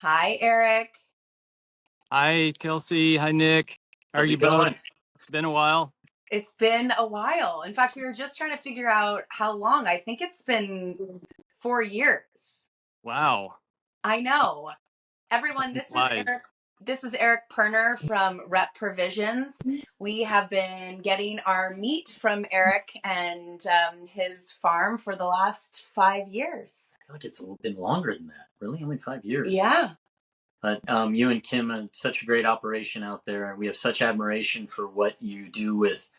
Hi, Eric. Hi, Kelsey. Hi, Nick. How are How's you it both? going? It's been a while. It's been a while. In fact, we were just trying to figure out how long. I think it's been 4 years. Wow. I know. Everyone, Time this is flies. Eric. This is Eric Perner from Rep Provisions. We have been getting our meat from Eric and his farm for the last 5 years. I feel like it's been longer than that. Really? Only 5 years. Yeah. But you and Kim have such a great operation out there. We have such admiration for what you do with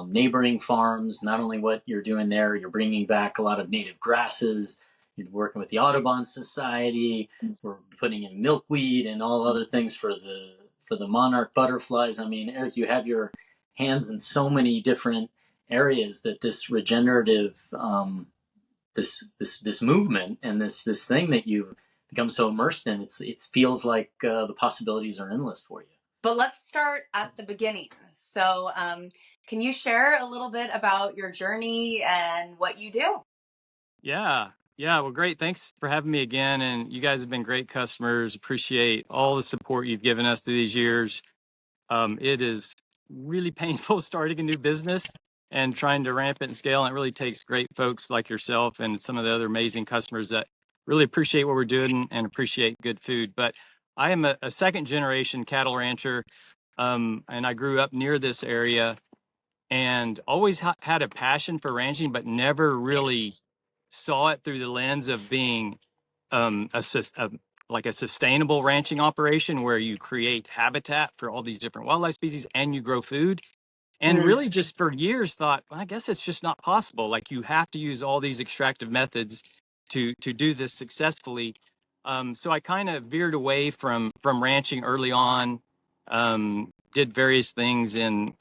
neighboring farms. Not only what you're doing there, you're bringing back a lot of native grasses. You're working with the Audubon Society. We're putting in milkweed and all other things for the monarch butterflies. I mean, Eric, you have your hands in so many different areas that this regenerative this movement and this thing that you've become so immersed in, it feels like the possibilities are endless for you. But let's start at the beginning. So, can you share a little bit about your journey and what you do? Yeah. Yeah. Well, great. Thanks for having me again. And you guys have been great customers. Appreciate all the support you've given us through these years. It is really painful starting a new business and trying to ramp it and scale. And it really takes great folks like yourself and some of the other amazing customers that really appreciate what we're doing and appreciate good food. But I am a second generation cattle rancher, and I grew up near this area and always had a passion for ranching, but never really saw it through the lens of being like a sustainable ranching operation where you create habitat for all these different wildlife species and you grow food. And Mm. really just for years thought, well, I guess it's just not possible. Like you have to use all these extractive methods to do this successfully. So I kind of veered away from ranching early on. Did various things in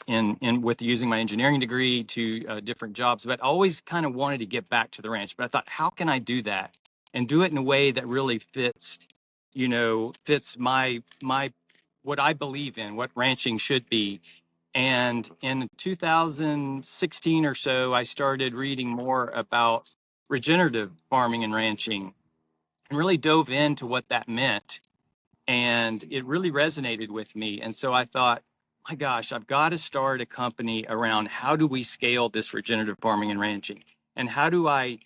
with using my engineering degree to different jobs, but always kind of wanted to get back to the ranch. But I thought, how can I do that and do it in a way that really fits, fits my what I believe in, what ranching should be. And in 2016 or so, I started reading more about regenerative farming and ranching and really dove into what that meant. And it really resonated with me. And so I thought, my gosh, I've got to start a company around how do we scale this regenerative farming and ranching? And how do I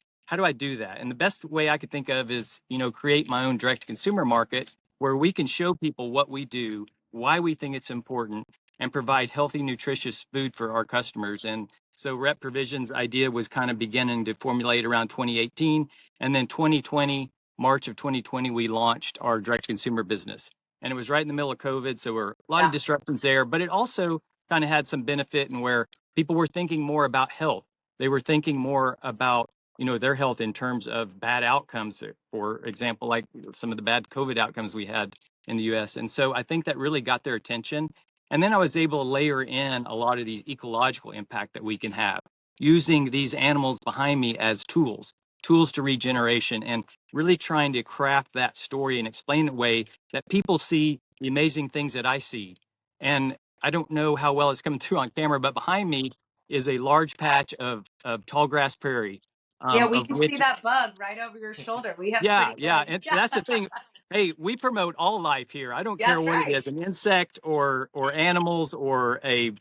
do that? And the best way I could think of is, create my own direct to consumer market where we can show people what we do, why we think it's important, and provide healthy, nutritious food for our customers. And so Rep Provisions idea was kind of beginning to formulate around 2018. And then 2020, March of 2020, we launched our direct consumer business. And it was right in the middle of COVID. So there were a lot of Yeah. disruptions there, but it also kind of had some benefit in where people were thinking more about health. They were thinking more about, their health in terms of bad outcomes, for example, like some of the bad COVID outcomes we had in the US. And so I think that really got their attention. And then I was able to layer in a lot of these ecological impact that we can have using these animals behind me as tools to regeneration, and really trying to craft that story and explain it in a way that people see the amazing things that I see. And I don't know how well it's coming through on camera, but behind me is a large patch of tall grass prairie, Yeah, we of can see which, that bug right over your shoulder. We have yeah, pretty yeah. good. And Yeah. that's the thing. Hey, we promote all life here. I don't care That's what it right. is, an insect or animals or a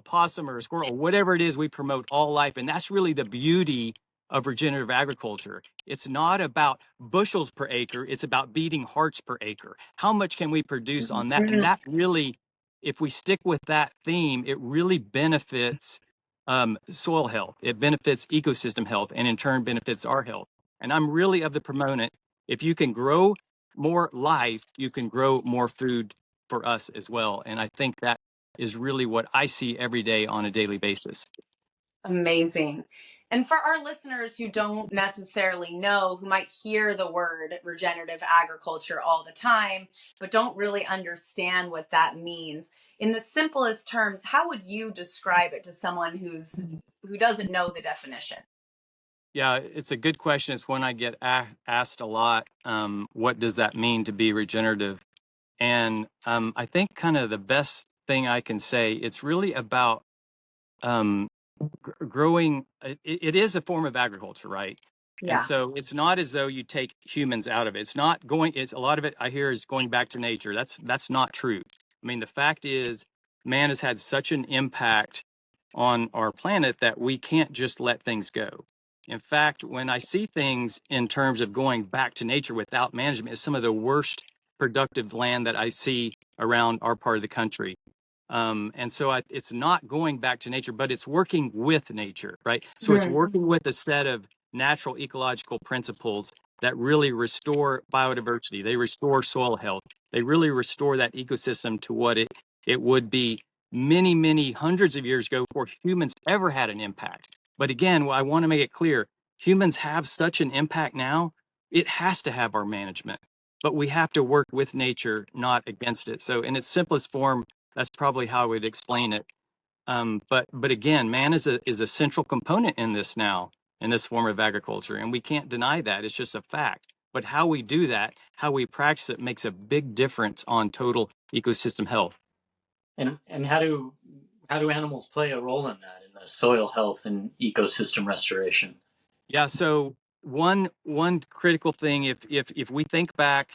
possum or a squirrel, or whatever it is, we promote all life. And that's really the beauty of regenerative agriculture. It's not about bushels per acre, it's about beating hearts per acre. How much can we produce on that? And Mhm. that really, if we stick with that theme, it really benefits soil health. It benefits ecosystem health and in turn benefits our health. And I'm really of the proponent, if you can grow more life, you can grow more food for us as well. And I think that is really what I see every day on a daily basis. Amazing. And for our listeners who don't necessarily know, who might hear the word regenerative agriculture all the time, but don't really understand what that means, in the simplest terms, how would you describe it to someone who doesn't know the definition? Yeah, it's a good question. It's one I get asked a lot. What does that mean to be regenerative? And I think kind of the best thing I can say, it's really about um, growing. It is a form of agriculture, right? And Yeah. so it's not as though you take humans out of it. It's not going, it's a lot of it I hear is going back to nature. That's not true. I mean, the fact is man has had such an impact on our planet that we can't just let things go. In fact, when I see things in terms of going back to nature without management, it's some of the worst productive land that I see around our part of the country. And so it's not going back to nature, but it's working with nature, right? So it's Mhm. working with a set of natural ecological principles that really restore biodiversity. They restore soil health. They really restore that ecosystem to what it would be many, many hundreds of years ago before humans ever had an impact. But again, I want to make it clear, humans have such an impact now, it has to have our management. But we have to work with nature, not against it. So in its simplest form, that's probably how I would explain it. But again, man is a central component in this now, in this form of agriculture, and we can't deny that. It's just a fact. But how we do that, how we practice it, makes a big difference on total ecosystem health. And how do animals play a role in that, in the soil health and ecosystem restoration? Yeah, so one critical thing, if we think back,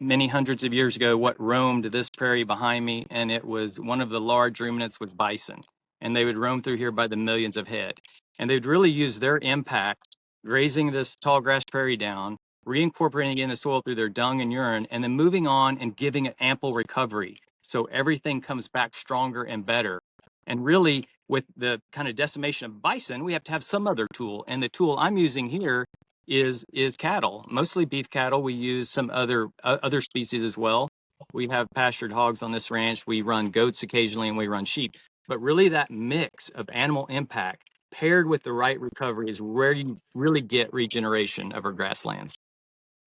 many hundreds of years ago, what roamed this prairie behind me, and it was one of the large ruminants was bison, and they would roam through here by the millions of head, and they'd really use their impact grazing this tall grass prairie down, reincorporating it in the soil through their dung and urine, and then moving on and giving it ample recovery, so everything comes back stronger and better. And really, with the kind of decimation of bison, we have to have some other tool. And the tool I'm using here is cattle, mostly beef cattle. We use some other species as well. We have pastured hogs on this ranch. We run goats occasionally, and we run sheep. But really, that mix of animal impact paired with the right recovery is where you really get regeneration of our grasslands.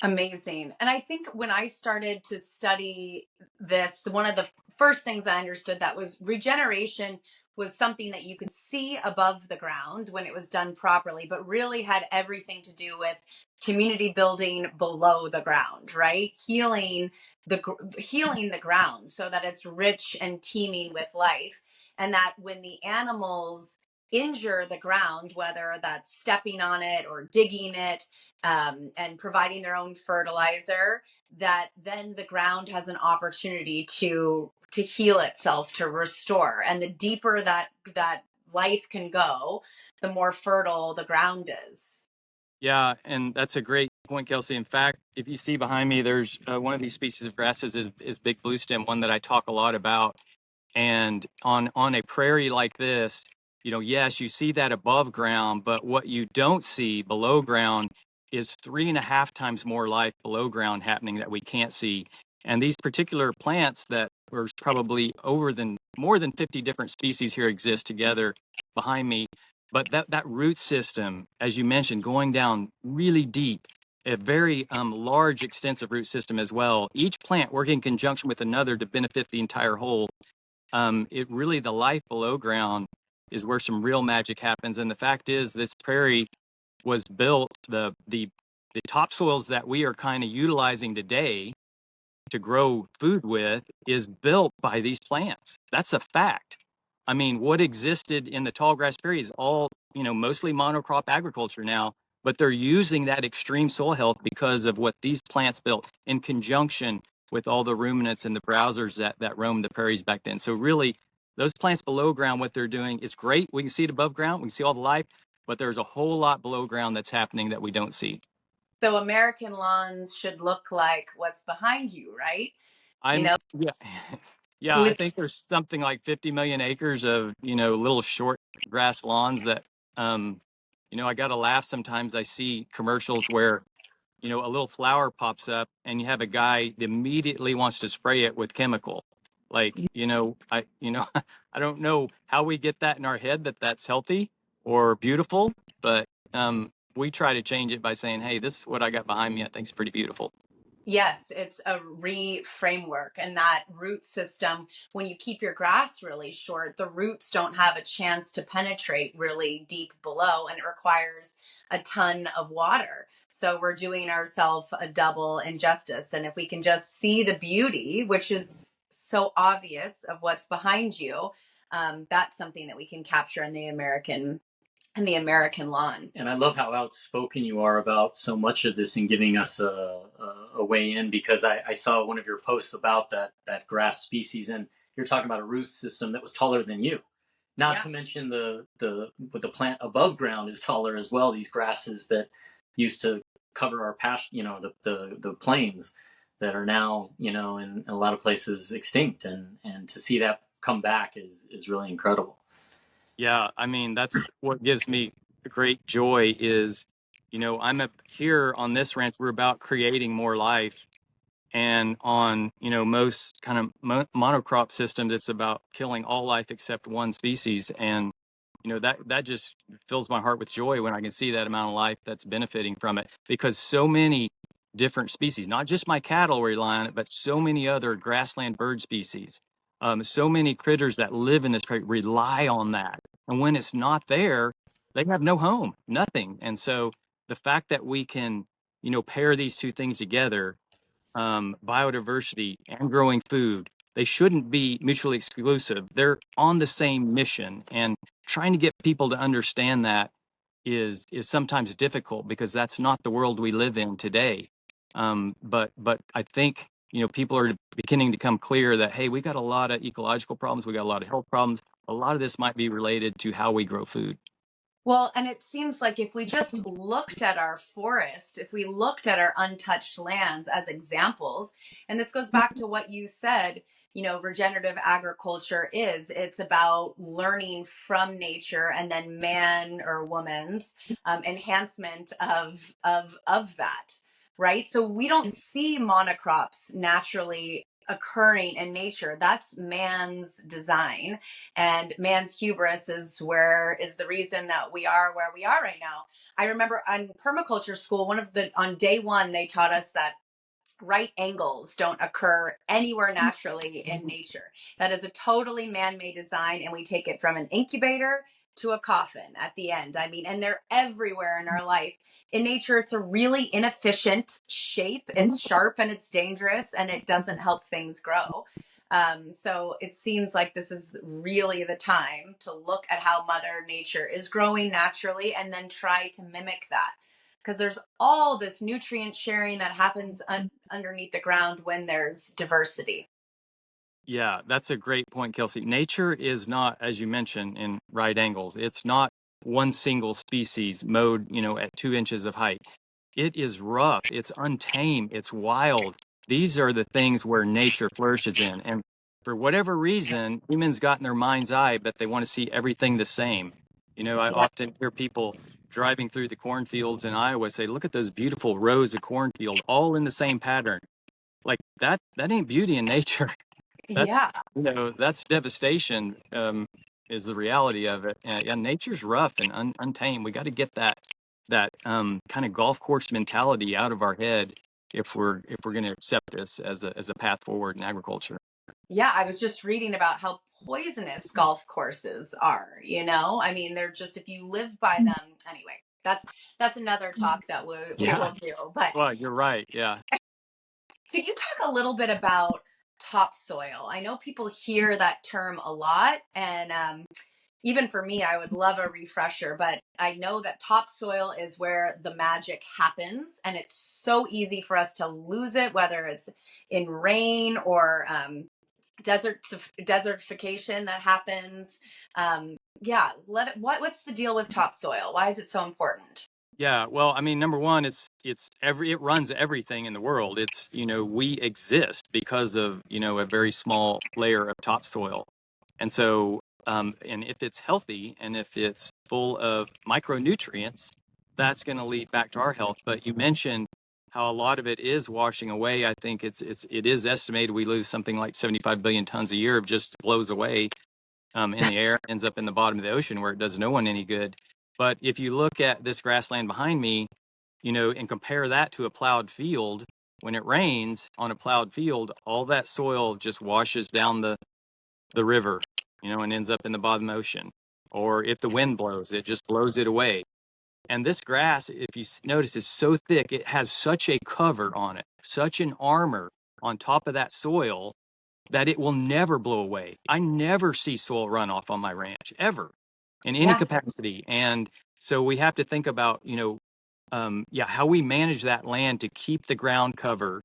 Amazing. And I think when I started to study this, one of the first things I understood that was regeneration was something that you could see above the ground when it was done properly, but really had everything to do with community building below the ground, right? Healing the ground so that it's rich and teeming with life. And that when the animals injure the ground, whether that's stepping on it or digging it, and providing their own fertilizer, that then the ground has an opportunity to heal itself, to restore. And the deeper that life can go, the more fertile the ground is. Yeah, and that's a great point, Kelsey. In fact, if you see behind me, there's one of these species of grasses is big blue stem, one that I talk a lot about. And on a prairie like this, yes, you see that above ground, but what you don't see below ground is 3.5 times more life below ground happening that we can't see. And these particular plants that there's probably more than 50 different species here exist together behind me. But that root system, as you mentioned, going down really deep, a very large, extensive root system as well. Each plant working in conjunction with another to benefit the entire whole. It really, the life below ground is where some real magic happens. And the fact is, this prairie was built, the topsoils that we are kind of utilizing today to grow food with is built by these plants. That's a fact. I mean, what existed in the tall grass prairie is all, mostly monocrop agriculture now, but they're using that extreme soil health because of what these plants built in conjunction with all the ruminants and the browsers that roamed the prairies back then. So really, those plants below ground, what they're doing is great. We can see it above ground. We can see all the life, but there's a whole lot below ground that's happening that we don't see. So American lawns should look like what's behind you, right? You I'm know, yeah. Yeah, I with think there's something like 50 million acres of, little short grass lawns that I got to laugh sometimes I see commercials where, a little flower pops up and you have a guy that immediately wants to spray it with chemical. Like, I don't know how we get that in our head that that's healthy or beautiful, but we try to change it by saying, "Hey, this is what I got behind me. I think it's pretty beautiful." Yes, it's a re-framework. And that root system, when you keep your grass really short, the roots don't have a chance to penetrate really deep below, and it requires a ton of water. So we're doing ourselves a double injustice. And if we can just see the beauty, which is so obvious of what's behind you, that's something that we can capture in the American and the American lawn. And I love how outspoken you are about so much of this and giving us a way in, because I saw one of your posts about that grass species, and you're talking about a root system that was taller than you. Not Yeah. to mention the plant above ground is taller as well. These grasses that used to cover our pasture, the plains that are now, in a lot of places extinct, and to see that come back is really incredible. Yeah, I mean, that's what gives me great joy is, I'm up here on this ranch, we're about creating more life. And on, most kind of monocrop systems, it's about killing all life except one species. And, that just fills my heart with joy when I can see that amount of life that's benefiting from it, because so many different species, not just my cattle rely on it, but so many other grassland bird species, so many critters that live in this prairie rely on that. And when it's not there, they have no home, nothing. And so the fact that we can, pair these two things together, biodiversity and growing food, they shouldn't be mutually exclusive. They're on the same mission, and trying to get people to understand that is sometimes difficult because that's not the world we live in today. But I think people are beginning to come clear that, hey, we got a lot of ecological problems, we got a lot of health problems. A lot of this might be related to how we grow food. Well, and it seems like if we just looked at our forest, if we looked at our untouched lands as examples, and this goes back to what you said, regenerative agriculture it's about learning from nature and then man or woman's enhancement of that, right? So we don't see monocrops naturally occurring in nature. That's man's design, and man's hubris is the reason that we are where we are right now. I remember on permaculture school, on day one they taught us that right angles don't occur anywhere naturally in nature. That is a totally man-made design, and we take it from an incubator to a coffin at the end. I mean, and they're everywhere in our life. In nature, it's a really inefficient shape. It's sharp and it's dangerous, and it doesn't help things grow. So it seems like this is really the time to look at how Mother Nature is growing naturally and then try to mimic that, because there's all this nutrient sharing that happens underneath the ground when there's diversity. Yeah, that's a great point, Kelsey. Nature is not, as you mentioned, in right angles. It's not one single species mowed, at 2 inches of height. It is rough, it's untamed, it's wild. These are the things where nature flourishes in. And for whatever reason, humans got in their mind's eye that they want to see everything the same. I Yeah. often hear people driving through the cornfields in Iowa say, look at those beautiful rows of cornfield, all in the same pattern. Like that ain't beauty in nature. That's Yeah. that's devastation, is the reality of it. And yeah, nature's rough and untamed. We got to get that kind of golf course mentality out of our head if we're going to accept this as a path forward in agriculture. Yeah. I was just reading about how poisonous golf courses are, I mean, they're just, if you live by them, anyway, that's another talk that we Yeah. will do. But Well, you're right. Yeah. could you talk a little bit about topsoil? I know people hear that term a lot, and even for me, I would love a refresher, but I know that topsoil is where the magic happens, and it's so easy for us to lose it, whether it's in rain or desertification that happens. Yeah, what's the deal with topsoil? Why is it so important? Yeah, well, I mean, number one, it runs everything in the world. It's, we exist because of, a very small layer of topsoil. And so, and if it's healthy and if it's full of micronutrients, that's going to lead back to our health. But you mentioned how a lot of it is washing away. I think it is estimated we lose something like 75 billion tons a year of just blows away in the air, ends up in the bottom of the ocean where it does no one any good. But if you look at this grassland behind me, and compare that to a plowed field, when it rains on a plowed field, all that soil just washes down the river, and ends up in the bottom ocean. Or if the wind blows, it just blows it away. And this grass, if you notice, is so thick, it has such a cover on it, such an armor on top of that soil that it will never blow away. I never see soil runoff on my ranch, ever, in any Yeah. capacity. And So we have to think about, how we manage that land to keep the ground cover,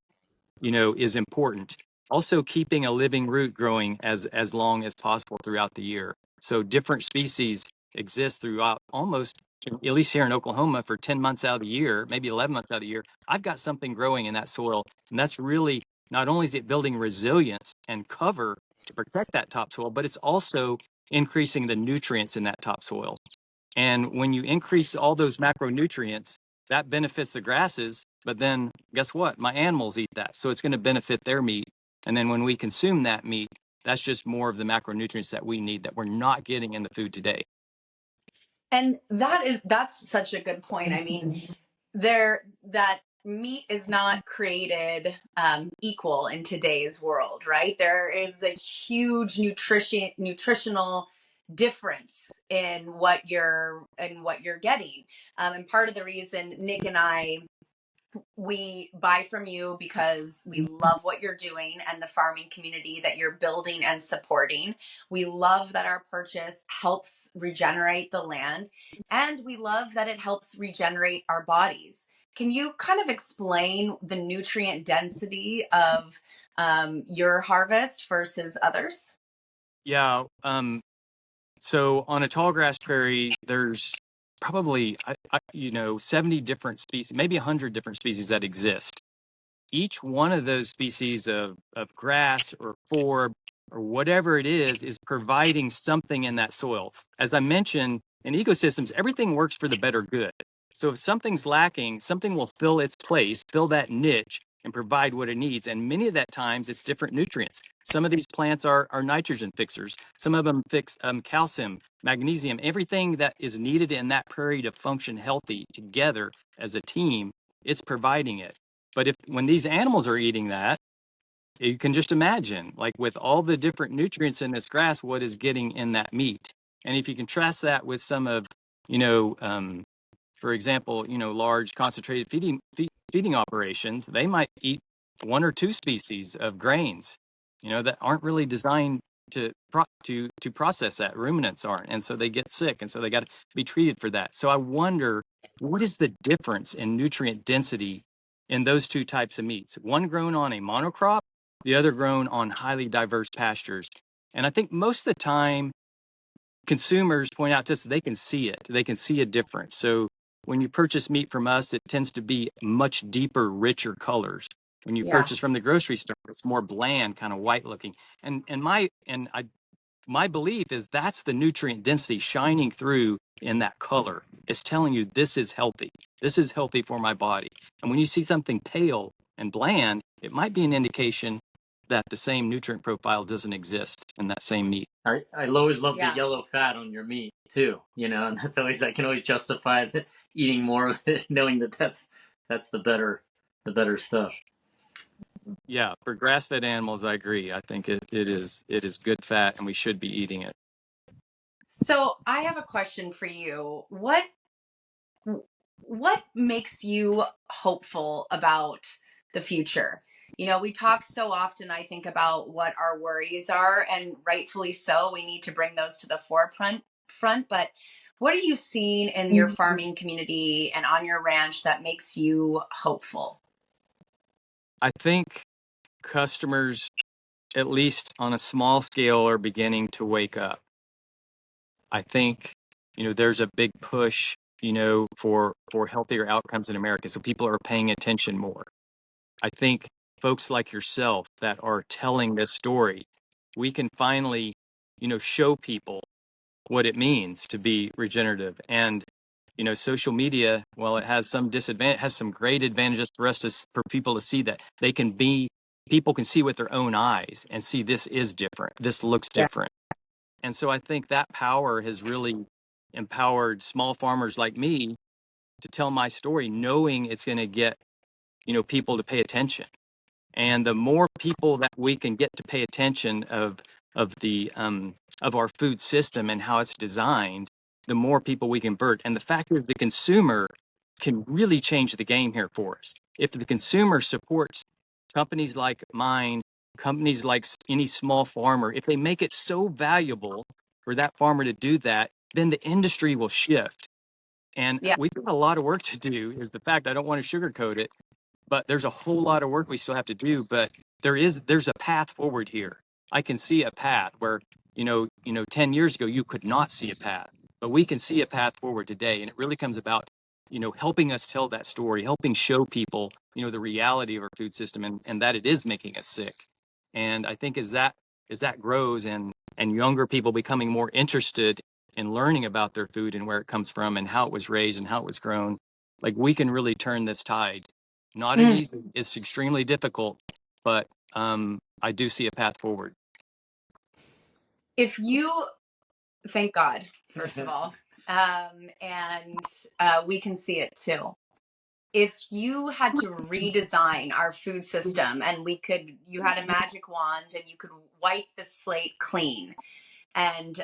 is important. Also, keeping a living root growing as long as possible throughout the year. So different species exist throughout almost, at least here in Oklahoma, for 10 months out of the year, maybe 11 months out of the year. I've got something growing in that soil, and that's really, not only is it building resilience and cover to protect that topsoil, but it's also increasing the nutrients in that topsoil. And when you increase all those macronutrients, that benefits the grasses. But then guess what? My animals eat that. So it's going to benefit their meat. And then when we consume that meat, that's just more of the macronutrients that we need that we're not getting in the food today. And that's such a good point. I mean, that meat is not created equal in today's world, right? There is a huge nutritional difference in what you're getting, and part of the reason Nick and I, we buy from you because we love what you're doing and the farming community that you're building and supporting. We love that our purchase helps regenerate the land, and we love that it helps regenerate our bodies. Can you kind of explain the nutrient density of your harvest versus others? Yeah. So on a tall grass prairie, there's probably, 70 different species, maybe 100 different species that exist. Each one of those species of grass or forb or whatever it is providing something in that soil. As I mentioned, in ecosystems, everything works for the better good. So if something's lacking, something will fill its place, fill that niche, and provide what it needs. And many of that times it's different nutrients. Some of these plants are nitrogen fixers. Some of them fix calcium, magnesium, everything that is needed in that prairie to function healthy together as a team, it's providing it. But when these animals are eating that, you can just imagine, like with all the different nutrients in this grass, what is getting in that meat. And if you contrast that with some of, you know, for example, large concentrated feeding operations, they might eat one or two species of grains, that aren't really designed to process that. Ruminants aren't, and so they get sick, and so they got to be treated for that. So I wonder, what is the difference in nutrient density in those two types of meats? One grown on a monocrop, the other grown on highly diverse pastures. And I think most of the time, consumers point out to us they can see it. They can see a difference. So when you purchase meat from us, it tends to be much deeper, richer colors. When you Yeah. purchase from the grocery store, it's more bland, kind of white looking. My belief is that's the nutrient density shining through in that color. It's telling you this is healthy. This is healthy for my body. And when you see something pale and bland, it might be an indication that the same nutrient profile doesn't exist in that same meat. I always love the Yeah. yellow fat on your meat too, and that's always, I can always justify eating more of it, knowing that that's the better stuff. Yeah, for grass-fed animals, I agree. I think it is good fat, and we should be eating it. So I have a question for you. What makes you hopeful about the future? We talk so often, I think, about what our worries are, and rightfully so. We need to bring those to the front. But what are you seeing in your farming community and on your ranch that makes you hopeful? I think customers, at least on a small scale, are beginning to wake up. I think, there's a big push, for healthier outcomes in America. So people are paying attention more. I think folks like yourself that are telling this story, we can finally, show people what it means to be regenerative. And, social media, while it has some disadvantage, has some great advantages for us for people to see that people can see with their own eyes and see this is different. This looks different. And so I think that power has really empowered small farmers like me to tell my story, knowing it's going to get, people to pay attention. And the more people that we can get to pay attention of our food system and how it's designed, the more people we convert. And the fact is, the consumer can really change the game here for us. If the consumer supports companies like mine, companies like any small farmer, if they make it so valuable for that farmer to do that, then the industry will shift. And Yeah. we've got a lot of work to do, is the fact. I don't want to sugarcoat it, but there's a whole lot of work we still have to do. But there's a path forward here. I can see a path where, 10 years ago, you could not see a path, but we can see a path forward today. And it really comes about, helping us tell that story, helping show people, the reality of our food system, and that it is making us sick. And I think as that grows, and younger people becoming more interested in learning about their food and where it comes from and how it was raised and how it was grown, like, we can really turn this tide. Not an Mm. easy, it's extremely difficult, but I do see a path forward. If you, thank God, first of all, and we can see it too. If you had to redesign our food system and you had a magic wand and you could wipe the slate clean and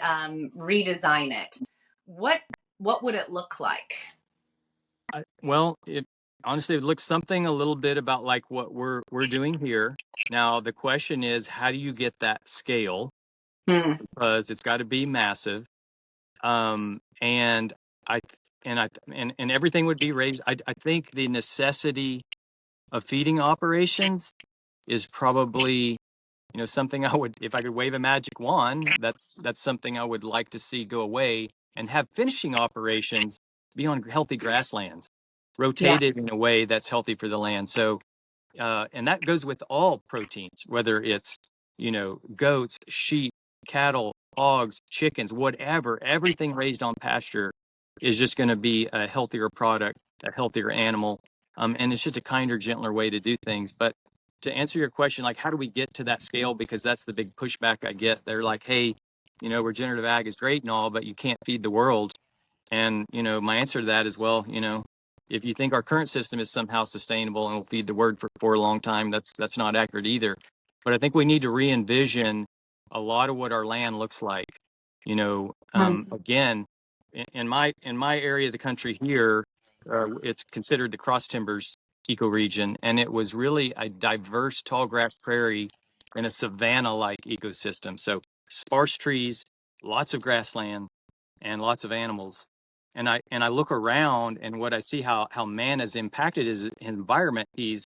redesign it, what what would it look like? Well, it honestly, it looks something a little bit about like what we're doing here. Now, the question is, how do you get that scale? Hmm. Because it's got to be massive. And I and everything would be raised. I think the necessity of feeding operations is probably, something I would, if I could wave a magic wand, that's something I would like to see go away, and have finishing operations be on healthy grasslands, Yeah. rotated in a way that's healthy for the land. So, and that goes with all proteins, whether it's, goats, sheep, cattle, hogs, chickens, whatever. Everything raised on pasture is just going to be a healthier product, a healthier animal, and it's just a kinder, gentler way to do things. But to answer your question, like, how do we get to that scale? Because that's the big pushback I get. They're like, hey, regenerative ag is great and all, but you can't feed the world. And, my answer to that is, well, if you think our current system is somehow sustainable and will feed the world for a long time, that's not accurate either. But I think we need to re-envision a lot of what our land looks like. Hmm. Again, in my area of the country here, it's considered the cross timbers ecoregion, and it was really a diverse tall grass prairie in a savanna-like ecosystem. So sparse trees, lots of grassland, and lots of animals. And I look around, and what I see, how man has impacted his environment. He's,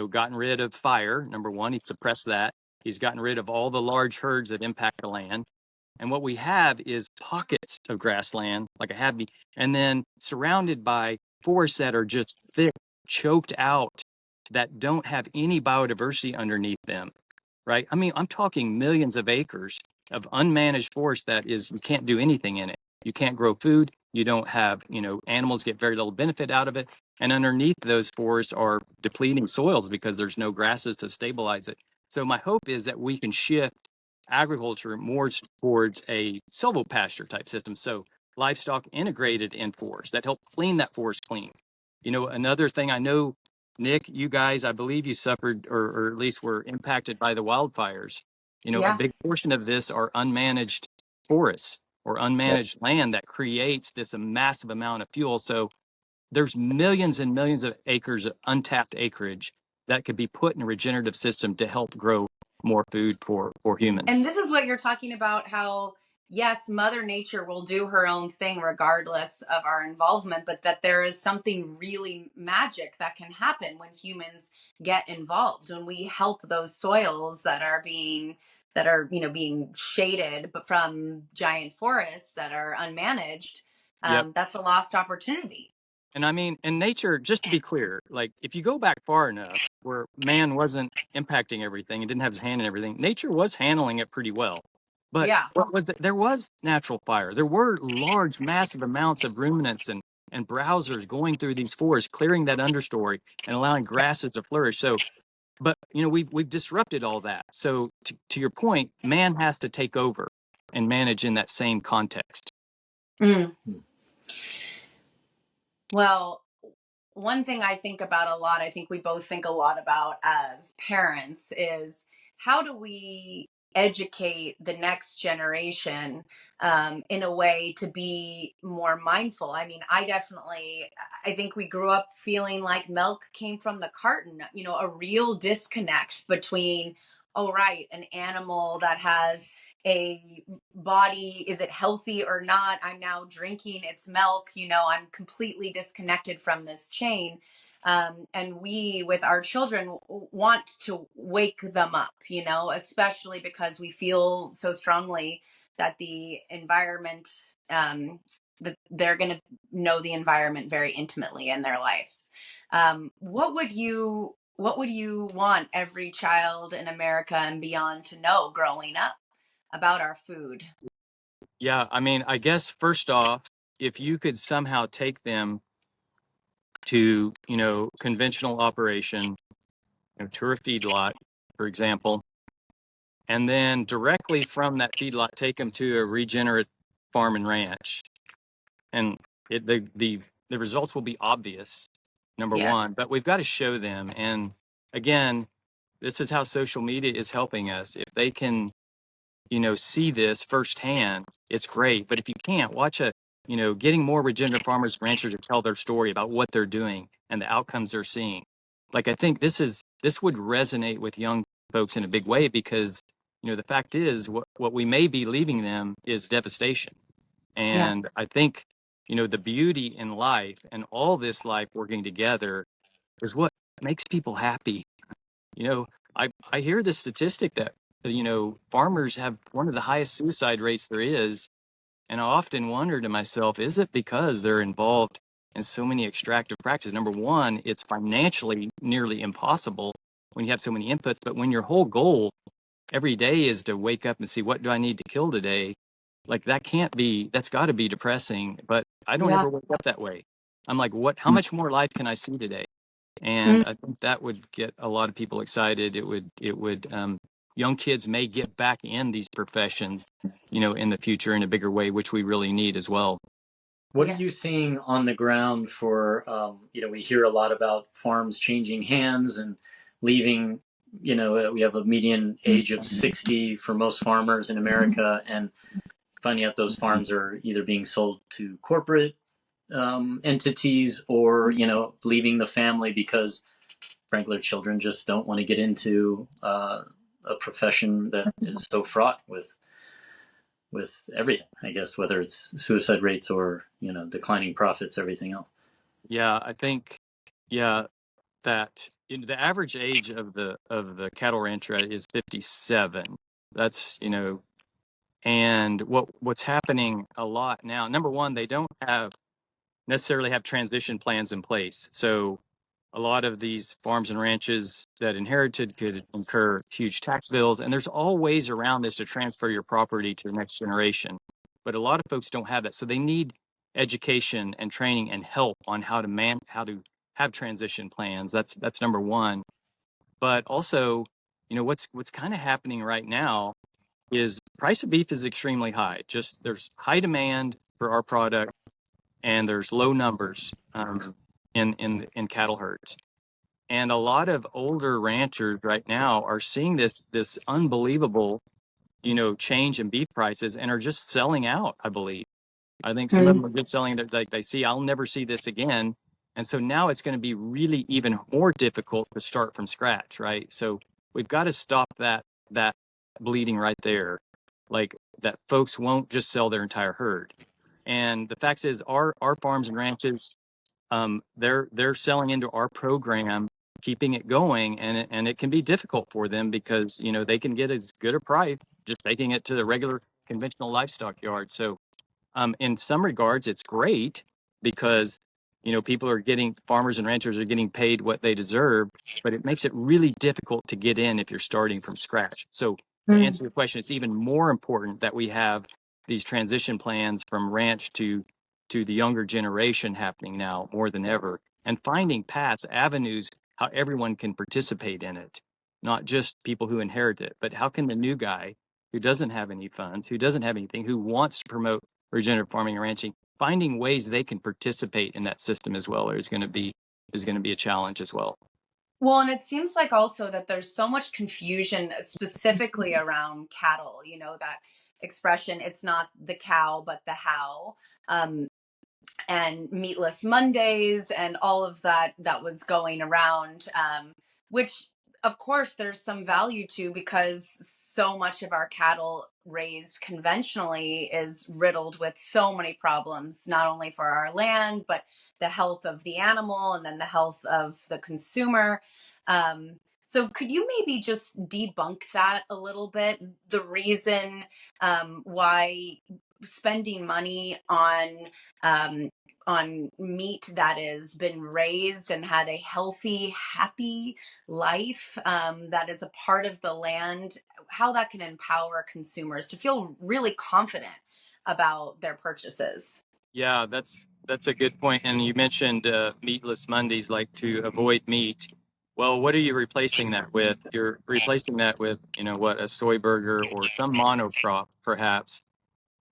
gotten rid of fire. Number one, he suppressed that. He's gotten rid of all the large herds that impact the land. And what we have is pockets of grassland, like a happy, and then surrounded by forests that are just thick, choked out, that don't have any biodiversity underneath them, right? I mean, I'm talking millions of acres of unmanaged forest that is, you can't do anything in it. You can't grow food. You don't have, animals get very little benefit out of it. And underneath those forests are depleting soils because there's no grasses to stabilize it. So my hope is that we can shift agriculture more towards a silvopasture type system. So livestock integrated in forest that help clean that forest clean. Another thing I know, Nick, you guys, I believe you suffered, or at least were impacted by the wildfires. A Yeah. big portion of this are unmanaged forests or unmanaged land that creates this a massive amount of fuel. So there's millions and millions of acres of untapped acreage that could be put in a regenerative system to help grow more food for humans. And this is what you're talking about, how yes, Mother Nature will do her own thing regardless of our involvement, but that there is something really magic that can happen when humans get involved, when we help those soils that are being shaded but from giant forests that are unmanaged. Yep. That's a lost opportunity. And I mean, in nature, just to be clear, like, if you go back far enough where man wasn't impacting everything and didn't have his hand in everything, nature was handling it pretty well. But Yeah. there was natural fire. There were large, massive amounts of ruminants and browsers going through these forests, clearing that understory and allowing grasses to flourish. So, but we've disrupted all that. So to your point, man has to take over and manage in that same context. Mm. Well, one thing I think about a lot, I think we both think a lot about as parents, is how do we educate the next generation in a way to be more mindful? I mean, I think we grew up feeling like milk came from the carton, a real disconnect between oh, right, an animal that has a body, is it healthy or not? I'm now drinking its milk. I'm completely disconnected from this chain. And we, with our children, want to wake them up, especially because we feel so strongly that the environment, that they're going to know the environment very intimately in their lives. What would you want every child in America and beyond to know growing up about our food? Yeah, I mean, I guess first off, if you could somehow take them to, conventional operation, to a feedlot, for example, and then directly from that feedlot, take them to a regenerative farm and ranch, and the results will be obvious, number Yeah. one. But we've got to show them, and again, this is how social media is helping us. If they can see this firsthand, it's great. But if you can't, watch getting more regenerative farmers and ranchers to tell their story about what they're doing and the outcomes they're seeing. Like, I think this would resonate with young folks in a big way because, the fact is what we may be leaving them is devastation. Yeah. And I think, the beauty in life and all this life working together is what makes people happy. You know, I hear the statistic that farmers have one of the highest suicide rates there is, and I often wonder to myself, is it because they're involved in so many extractive practices? Number one, it's financially nearly impossible when you have so many inputs, but when your whole goal every day is to wake up and see what do I need to kill today, like that's got to be depressing. But I don't Yeah. ever wake up that way. I'm like, how Mm. much more life can I see today? Mm. And I think that would get a lot of people excited. It would young kids may get back in these professions, in the future in a bigger way, which we really need as well. What are Yeah. you seeing on the ground for, we hear a lot about farms changing hands and leaving, we have a median age of 60 for most farmers in America, and finding out those farms are either being sold to corporate entities or, leaving the family because, frankly, their children just don't want to get into a profession that is so fraught with everything, I guess, whether it's suicide rates or, declining profits, everything else. Yeah, I think, yeah, that the average age of the cattle rancher is 57. That's, and what's happening a lot now, number one, they don't necessarily have transition plans in place. So a lot of these farms and ranches that inherited could incur huge tax bills, and there's all ways around this to transfer your property to the next generation. But a lot of folks don't have that, so they need education and training and help on how to have transition plans. That's number one. But also, what's kind of happening right now is price of beef is extremely high. Just there's high demand for our product and there's low numbers in cattle herds. And a lot of older ranchers right now are seeing this unbelievable, change in beef prices and are just selling out, I believe. I think some of Mm. them are just selling that like they see I'll never see this again. And so now it's going to be really even more difficult to start from scratch, right? So we've got to stop that bleeding right there. Like that folks won't just sell their entire herd. And the fact is our farms and ranches, they're selling into our program, keeping it going, and it can be difficult for them because they can get as good a price just taking it to the regular conventional livestock yard. So in some regards, it's great because farmers and ranchers are getting paid what they deserve, but it makes it really difficult to get in if you're starting from scratch. So to Mm. answer your question, it's even more important that we have these transition plans from ranch to the younger generation happening now more than ever, and finding paths, avenues, how everyone can participate in it, not just people who inherit it, but how can the new guy who doesn't have any funds, who doesn't have anything, who wants to promote regenerative farming and ranching, finding ways they can participate in that system as well is going to be a challenge as well. Well, and it seems like also that there's so much confusion specifically around cattle, that expression, it's not the cow, but the how. And meatless Mondays and all of that was going around, which of course, there's some value to, because so much of our cattle raised conventionally is riddled with so many problems, not only for our land, but the health of the animal and then the health of the consumer. So, could you maybe just debunk that a little bit? The reason why spending money um, on meat that has been raised and had a healthy, happy life, that is a part of the land, how that can empower consumers to feel really confident about their purchases. Yeah, that's a good point. And you mentioned meatless Mondays, like to avoid meat. Well, what are you replacing that with? You're replacing that with, what, a soy burger or some monocrop, perhaps.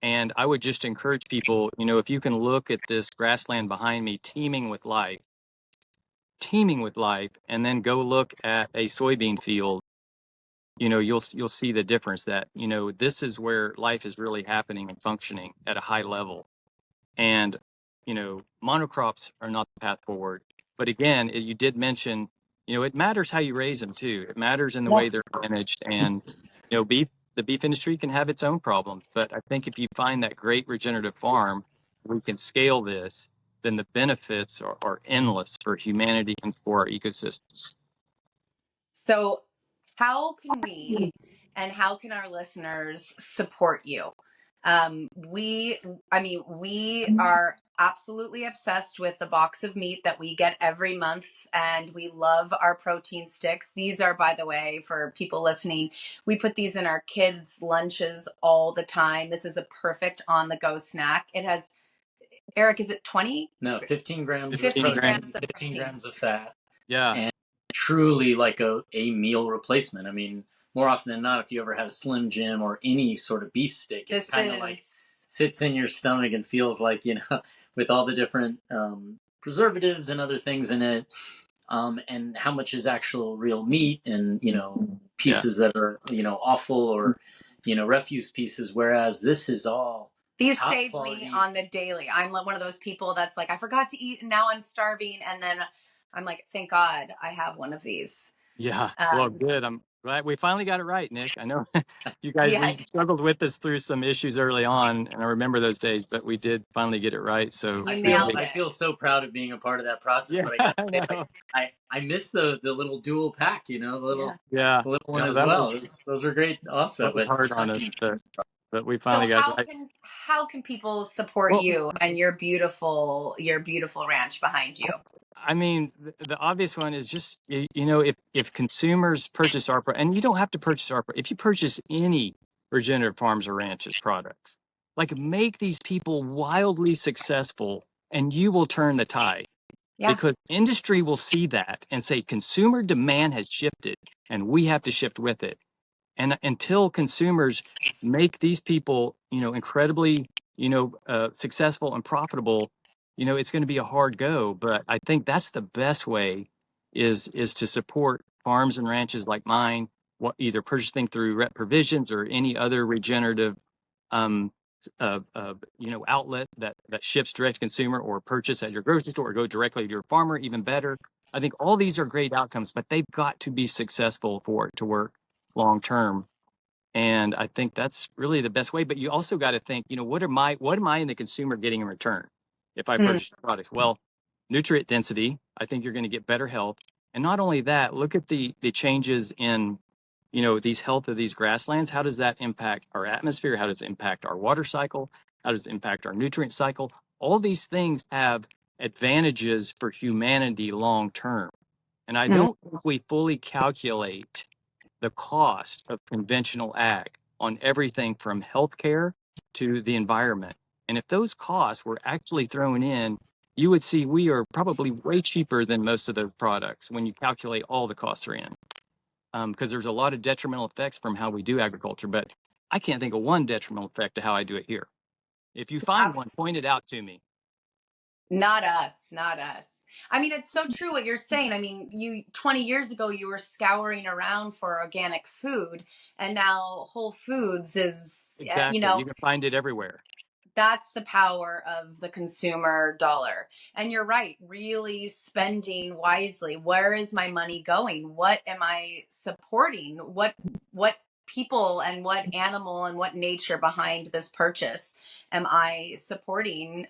And I would just encourage people, if you can look at this grassland behind me teeming with life, and then go look at a soybean field, you'll see the difference that, this is where life is really happening and functioning at a high level. And, monocrops are not the path forward. But again, as you did mention, it matters how you raise them too. It matters in the Yeah. way they're managed. And, the beef industry can have its own problems. But I think if you find that great regenerative farm, we can scale this, then the benefits are endless for humanity and for our ecosystems. So, how can we and how can our listeners support you? We are absolutely obsessed with the box of meat that we get every month, and we love our protein sticks. These are, by the way, for people listening, we put these in our kids' lunches all the time. This is a perfect on the go snack. It has, Eric, is it 20? No, 15 grams of 15 15 protein, grams. grams of 15 protein. grams of fat, Yeah. and truly like a meal replacement. I mean, more often than not, if you ever had a Slim Jim or any sort of beef stick, it's This kind of like is, sits in your stomach and feels like, with all the different preservatives and other things in it, and how much is actual real meat, and Yeah. pieces that are offal, or refuse pieces. Whereas this is all these top save me quality. on the daily. I'm one of those people that's like, I forgot to eat and now I'm starving. And then I'm like, thank God I have one of these. Yeah. Well, Um, good. I'm glad we finally got it right, Nick. I know you guys, we yeah, struggled with this through some issues early on, and I remember those days, but we did finally get it right. So you really, nailed I it. feel so proud of being a part of that process. yeah, But I got I to say, like, know. I miss the little dual pack, Yeah. Yeah. the little one No, as well. Those were great also. that was But hard on us, but we So finally got it right. how can people support Well, you and your beautiful ranch behind you? I mean, the obvious one is just, if consumers purchase our, and you don't have to purchase our, if you purchase any regenerative farms or ranches products, like make these people wildly successful, and you will turn the tide, Yeah. because industry will see that and say consumer demand has shifted and we have to shift with it. And until consumers make these people, incredibly, successful and profitable, it's going to be a hard go. But I think that's the best way, is to support farms and ranches like mine, either purchasing through rep provisions or any other regenerative um, outlet that ships direct to consumer, or purchase at your grocery store, or go directly to your farmer, even better. I think all these are great outcomes, but they've got to be successful for it to work long term. And I think that's really the best way. But you also got to think, what am I and the consumer getting in return if I Mm, purchase the products? Well, nutrient density, I think you're going to get better health. And not only that, look at the changes in, these health of these grasslands. How does that impact our atmosphere? How does it impact our water cycle? How does it impact our nutrient cycle? All these things have advantages for humanity long term. And I mm, don't think we fully calculate the cost of conventional ag on everything from healthcare to the environment. And if those costs were actually thrown in, you would see we are probably way cheaper than most of those products when you calculate all the costs are in. Because there's a lot of detrimental effects from how we do agriculture, but I can't think of one detrimental effect to how I do it here. If you find one, abs- point it out to me. Not us, not us. I mean, it's so true what you're saying. I mean, 20 years ago you were scouring around for organic food, and now Whole Foods is, Exactly. You can find it everywhere. That's the power of the consumer dollar. And you're right, really spending wisely. Where is my money going? What am I supporting? What people and what animal and what nature behind this purchase am I supporting?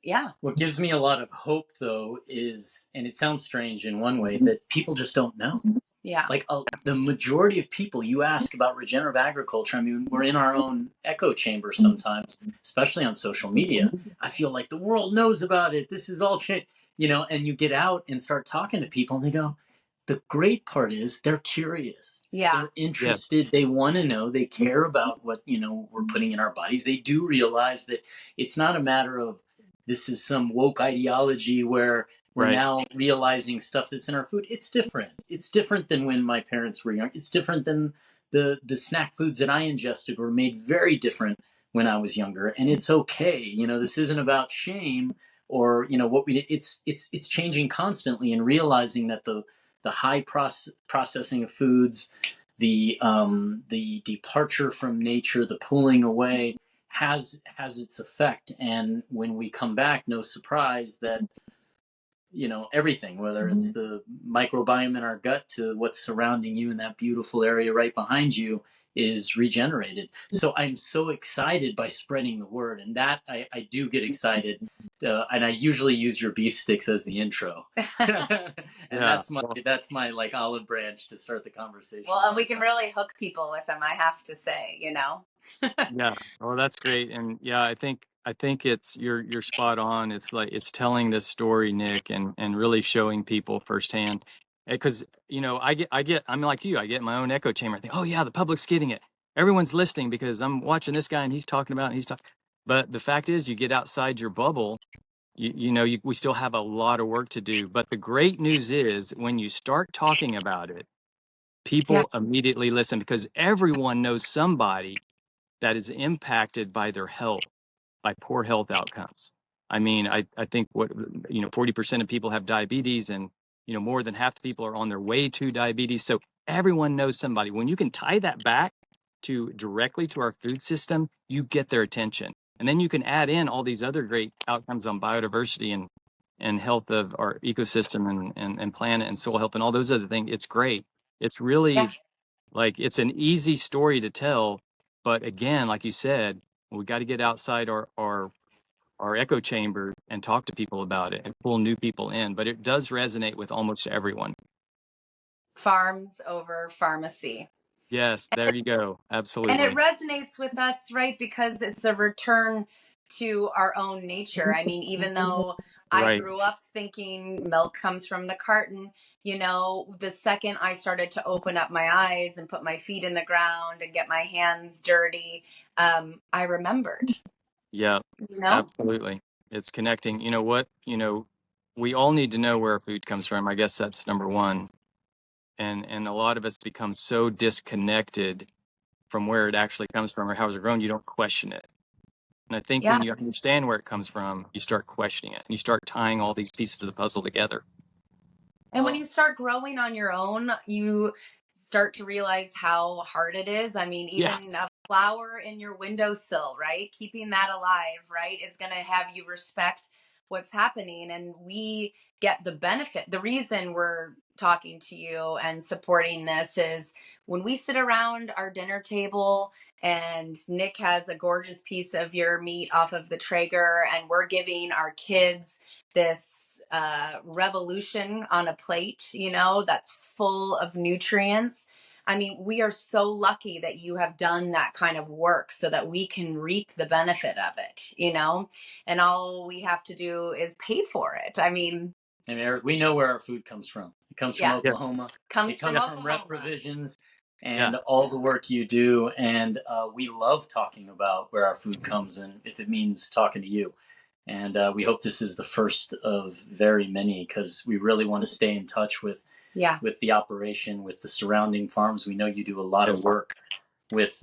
Yeah. What gives me a lot of hope, though, is, and it sounds strange in one way, that people just don't know. Yeah. Like the majority of people you ask about regenerative agriculture, I mean, we're in our own echo chamber sometimes, especially on social media. I feel like the world knows about it. This is all change, and you get out and start talking to people and they go, the great part is they're curious. Yeah. They're Yes, interested. They want to know. They care about what, we're putting in our bodies. They do realize that it's not a matter of this is some woke ideology where we're right. now realizing stuff that's in our food. It's different. It's different than when my parents were young. It's different than the snack foods that I ingested were made very different when I was younger. And it's okay. This isn't about shame or, what we did. It's changing constantly, and realizing that the high processing of foods, the departure from nature, the pulling away has its effect. And when we come back, no surprise that everything, whether it's the microbiome in our gut to what's surrounding you in that beautiful area right behind you, is regenerated. So I'm so excited by spreading the word, and that I do get excited, and I usually use your beef sticks as the intro, and Yeah. that's my like olive branch to start the conversation. Well, and we can really hook people with them, I have to say. Yeah. Oh, that's great. And yeah, I think it's you're spot on. It's like it's telling this story, Nick, and really showing people firsthand. Because I'm like you. I get my own echo chamber. I think, oh yeah, the public's getting it. Everyone's listening because I'm watching this guy and he's talking about it and he's talking. But the fact is, you get outside your bubble. We still have a lot of work to do. But the great news is, when you start talking about it, Yeah. people immediately listen because everyone knows somebody that is impacted by their health, by poor health outcomes. I mean, I think 40% of people have diabetes, and more than half the people are on their way to diabetes. So everyone knows somebody. When you can tie that back to directly to our food system, you get their attention. And then you can add in all these other great outcomes on biodiversity and health of our ecosystem and planet and soil health and all those other things. It's great. It's Yeah. really like it's an easy story to tell, but again, like you said, we got to get outside our echo chamber and talk to people about it and pull new people in. But it does resonate with almost everyone. Farms over pharmacy. Yes, there you go. And it Absolutely. resonates with us, right? Because it's a return to our own nature. I mean, even though I Right. grew up thinking milk comes from the carton, the second I started to open up my eyes and put my feet in the ground and get my hands dirty, I remembered, Yeah, you know? absolutely. It's connecting. You know what? We all need to know where our food comes from. I guess that's number one. And a lot of us become so disconnected from where it actually comes from or how it's grown, you don't question it. And I think Yeah. when you understand where it comes from, you start questioning it and you start tying all these pieces of the puzzle together. And when you start growing on your own, you start to realize how hard it is. I mean, Yeah. even a flower in your windowsill, right? Keeping that alive, right, is going to have you respect what's happening. And we get the benefit. The reason we're talking to you and supporting this is when we sit around our dinner table and Nick has a gorgeous piece of your meat off of the Traeger, and we're giving our kids this revolution on a plate, that's full of nutrients. I mean, we are so lucky that you have done that kind of work so that we can reap the benefit of it, and all we have to do is pay for it. I mean, And Eric, we know where our food comes from. It comes from yeah, Yeah. Oklahoma. comes It from comes from Rep Oklahoma. Provisions Yeah. and all the work you do. And we love talking about where our food comes, and if it means talking to you. And we hope this is the first of very many, because we really want to stay in touch with Yeah. the operation, with the surrounding farms. We know you do a lot of Yes. work with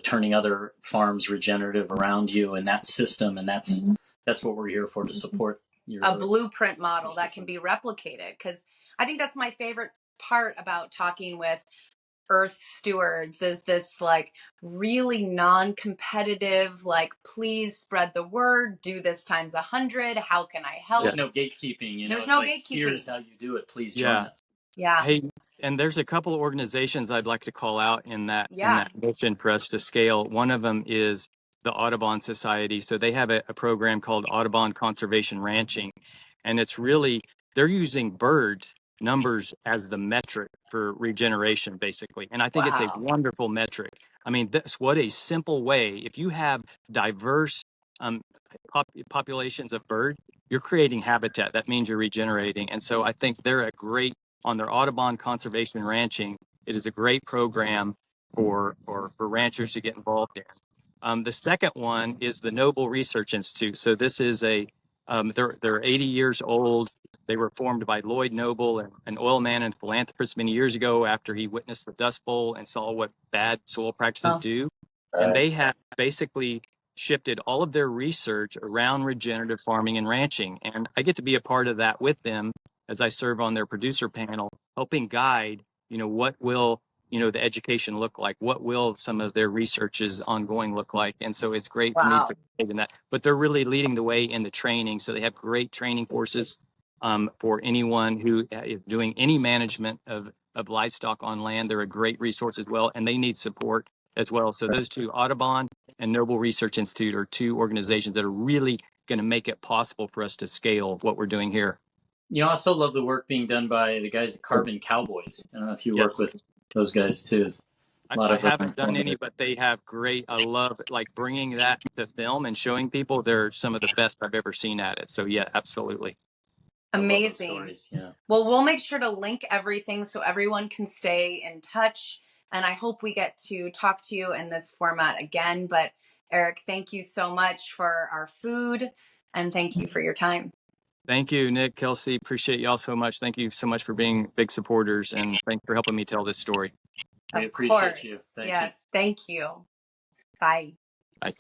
turning other farms regenerative around you and that system, and that's what we're here for, to support your A blueprint model your that can system. be replicated, because I think that's my favorite part about talking with earth stewards as this like really non-competitive, like, please spread the word, do this times 100, how can I help? There's no gatekeeping, you know. There's it's no like, gatekeeping. Here's how you do it. Please join Yeah. us. Yeah. Hey, and there's a couple of organizations I'd like to call out in that Yeah. mission for us to scale. One of them is the Audubon Society. So they have a program called Audubon Conservation Ranching, and it's really they're using bird numbers as the metric for regeneration, basically. And I think it's a Wow. wonderful metric. I mean, that's what a simple way. If you have diverse populations of birds, you're creating habitat. That means you're regenerating. And so I think they're a great on their Audubon Conservation Ranching. It is a great program for ranchers to get involved in. The second one is the Noble Research Institute. So this is they're 80 years old. They were formed by Lloyd Noble, an oil man and philanthropist many years ago after he witnessed the Dust Bowl and saw what bad soil practices do. And they have basically shifted all of their research around regenerative farming and ranching. And I get to be a part of that with them as I serve on their producer panel, helping guide, what will, the education look like? What will some of their researches ongoing look like? And so it's great for me to Wow. participate in that. But they're really leading the way in the training. So they have great training courses for anyone who is doing any management of livestock on land. They're a great resource as well, and they need support as well. So those two, Audubon and Noble Research Institute, are two organizations that are really going to make it possible for us to scale what we're doing here. You also love the work being done by the guys at Carbon Cowboys. I don't know if you work Yes. with those guys too. I haven't done any, but they have great. I love like bringing that to film and showing people. They're some of the best I've ever seen at it. So yeah, absolutely. Amazing. Stories, yeah. Well, we'll make sure to link everything so everyone can stay in touch. And I hope we get to talk to you in this format again. But Eric, thank you so much for our food, and thank you for your time. Thank you, Nick, Kelsey. Appreciate y'all so much. Thank you so much for being big supporters, and thanks for helping me tell this story. We appreciate you. Thank you. Thank you. Bye. Bye.